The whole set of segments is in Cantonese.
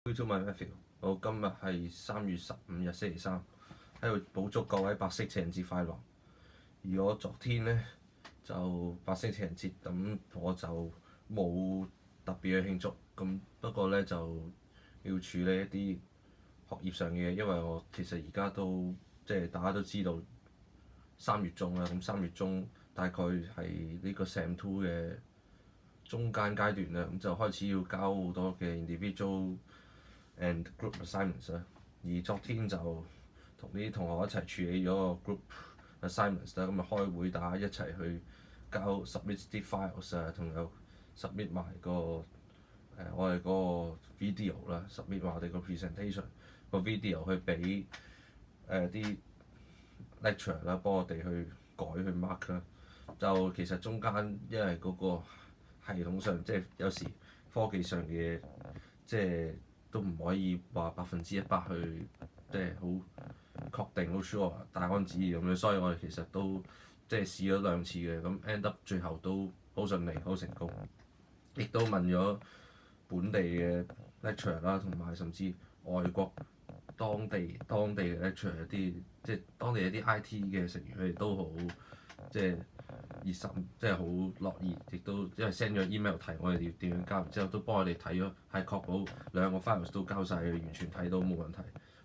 YouTube my Matthew，好，今日係3月15日星期三，喺度補祝各位白色情人節快樂。而我昨天呢，就白色情人節，咁我就冇特別去慶祝，咁不過呢，就要處理一啲學業上嘅嘢，因為我其實而家都即係大家都知道3月中啦，咁3月中大概係呢個 Sem 2嘅中間階段啦，咁就開始要交好多嘅 individual and group assignments 啦。而昨天就同啲同學一齊處理咗個 group assignments 啦，咁啊開會大家一齊去交 submit 啲 files 啊，同有 submit 埋我哋嗰個 video 啦，submit 埋我哋個 presentation 個 video 去俾啲 lecturer 啦，幫我哋去改去 mark 啦。就其實中間因為嗰個系統上即係有時科技上嘅嘢，即係都唔可以話100%去即係好確定好 sure 大安旨意咁樣，所以我哋其實都即係試咗2次嘅，咁 end up 最後都好順利好成功，亦都問咗本地嘅 lecturer 啦，同埋甚至外國當地嘅 lecturer 一啲即係當地一啲 IT 嘅成員，佢哋都好即係熱心，即係好樂意，亦都因為 send 咗 email 提我哋要點樣交，然之後都幫我哋睇咗，係確保2個 files 都交晒，完全睇到冇問題，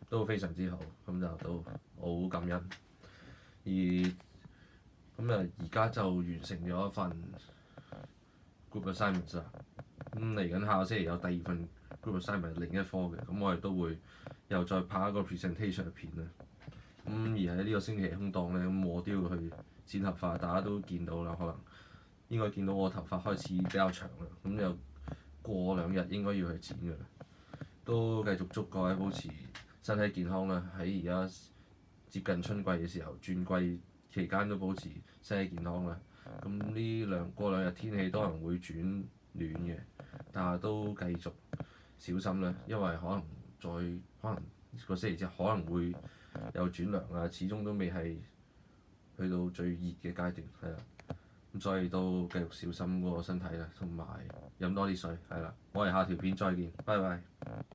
都非常之好，咁就都好感恩。而家就完成咗一份 group assignment 啦。咁嚟緊下個星期有第2份 group assignment 另一科嘅，咁我哋都會又再拍一個 presentation 嘅片啦。而喺呢個星期空檔咧，咁我都要去剪頭髮，大家都見到啦，可能應該見到我頭髮開始比較長啦，咁又過2日應該要去剪㗎啦。都繼續祝各位保持身體健康啦，喺而家接近春季嘅時候，轉季期間都保持身體健康啦。咁過2日天氣都可能會轉暖嘅，但係都繼續小心啦，因為可能個星期之後可能會有轉涼啊，始終都未係去到最熱嘅階段，係啦。咁所以都繼續小心個身體啦，同埋飲多啲水，係啦。我哋下條片再見，拜拜。